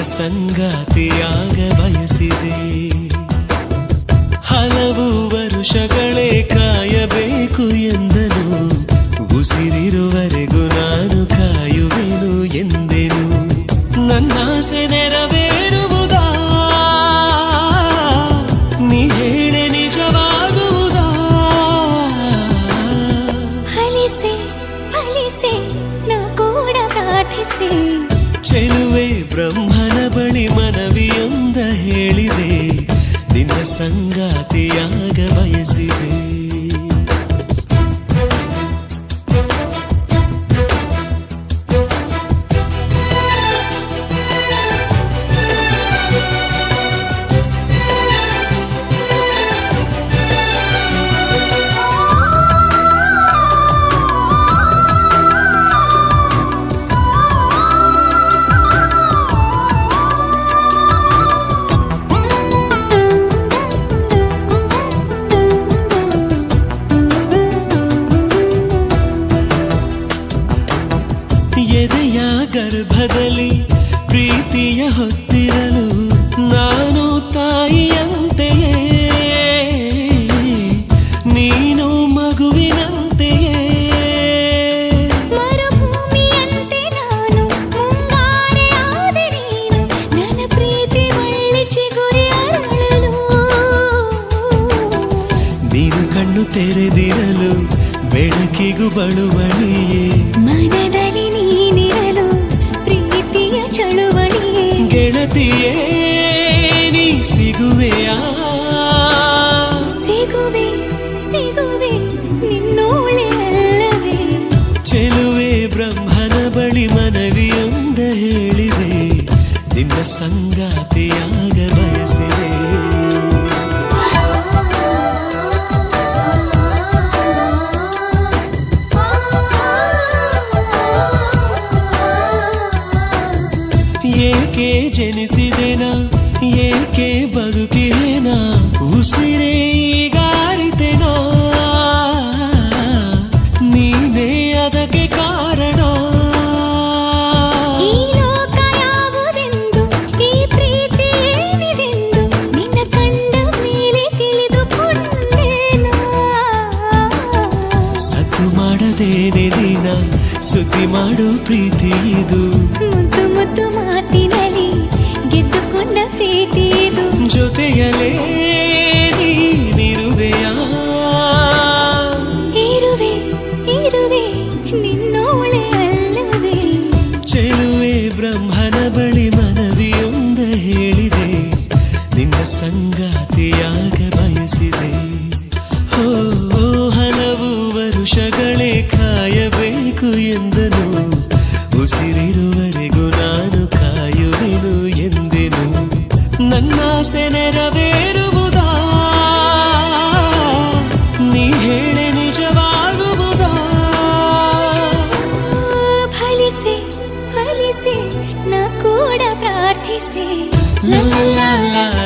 ಸಂಗಾತಿಯಾಗ ಬಯಸಿದೆ. ಹಲವು ವರುಷಗಳೇ ಕಾಯಬೇಕು ಎಂದನು, ಉಸಿರಿರುವರೆಗೂ ನಾನು ಕಾಯುವೆನು ಎಂದೆನು. ನನ್ನಾಸೆ ನೆರವೇರುವುದಾ, ನೀ ಹೇಳೆ ನಿಜವಾಗುವುದಾ? ಫಲಿಸೆ ಫಲಿಸೆ ನಾ ಕೂಡ ಪ್ರಾರ್ಥಿಸೆ. ಚೆಲುವೆ ಬ್ರಹ್ಮನ ಬಳಿ ಮನವಿಯೊಂದ ಹೇಳಿದೆ, ನಿನ್ನ ಸಂಗಾತಿಯಾಗ ಬಯಸಿದೆ. ಎದೆಯ ಗರ್ಭದಲ್ಲಿ ಪ್ರೀತಿಯ ಹೊತ್ತಿರಲು ನಾನು ತಾಯಿಯಂತೆಯೇ, ನೀನು ಮಗುವಿನಂತೆಯೇ. ಮರುಭೂಮಿಯಂತೆ ನಾನು ಮುಂಗಾರೆಯಾದೆ ನೀನು, ನನ್ನ ಪ್ರೀತಿ ಒಳ್ಳೆ ಚಿಗುರಿ ಅರಳಲು. ನೀನು ಕಣ್ಣು ತೆರೆದಿರಲು ಬೆಳಕಿಗೂ ಬಳುವಳಿಯೇ, ಮನದಲ್ಲಿ ನೀನಿರಲು ಪ್ರೀತಿಯ ಚಳುವಳಿಯೇ. ಗೆಳತಿಯೇ ನೀ ಸಿಗುವೆಯಾ? ಸಿಗುವೆ ಸಿಗುವೆ ನಿನ್ನೋಳೆ ಅಲ್ಲವೇ? ಚೆಲುವೆ ಬ್ರಹ್ಮನ ಬಳಿ ಮನವಿಯೊಂದ ಹೇಳಿದೆ, ನಿನ್ನ ಸಂಗಾತಿಯಾಗ ಬಯಸಿದೆ. ಏಕೆ ಜನಿಸಿದೆನಾ, ಏಕೆ ಬದುಕಿದೆನಾ, ಉಸಿರೇ ಈಗಾರಿತೆನಾ, ನೀನೇ ಅದಕ್ಕೆ ಕಾರಣ. ಈ ಲೋಕ ಯಾವುದೆಂದು, ಈ ಪ್ರೀತಿ ಏನಿದೆಂದು ನಿನ್ನ ಕಂಡ ಮೇಲೆ ತಿಳಿದುಕೊಂಡೆನಾ. ಸತ್ತು ಮಾಡದೇನೆ ದಿನ ಸುದ್ದಿ ಮಾಡು ಪ್ರೀತಿ ಇದು, ಮುದ್ದು ಮುದ್ದು ಮಾತಿನಲ್ಲಿ ಗೆದ್ದುಕೊಂಡ ಪ್ರೀತಿ ಇದು. ಜೊತೆಯಲೇ ನೀನಿರುವೆಯಾ? ಇರುವೆ ಇರುವೆ ನಿನ್ನೋಳೆ ಅಲ್ಲವೇ? ಚೆಲುವೆ ಬ್ರಹ್ಮನ ಬಳಿ ಮನವಿಯೊಂದ ಹೇಳಿದೆ, ನಿನ್ನ ಸಂಗಾತಿಯಾಗ ಬಯಸಿದೆ. ಹೋ ಹಲವು ವರುಷಗಳೇ ಕಾಯಬೇಕು ಎಂದನು, ಉಸಿರಿರುವರೆಗೂ ನಾನು ಕಾಯುವೆನು ಎಂದೆನು. ನನ್ನಾಸೆ ನೆರವೇರುವುದಾ, ನೀ ಹೇಳೆ ನಿಜವಾಗುವುದಾ? ಫಲಿಸೆ ಫಲಿಸೆ ನಾ ಕೂಡ ಪ್ರಾರ್ಥಿಸೆ. ಲಾ ಲಾ ಲಾ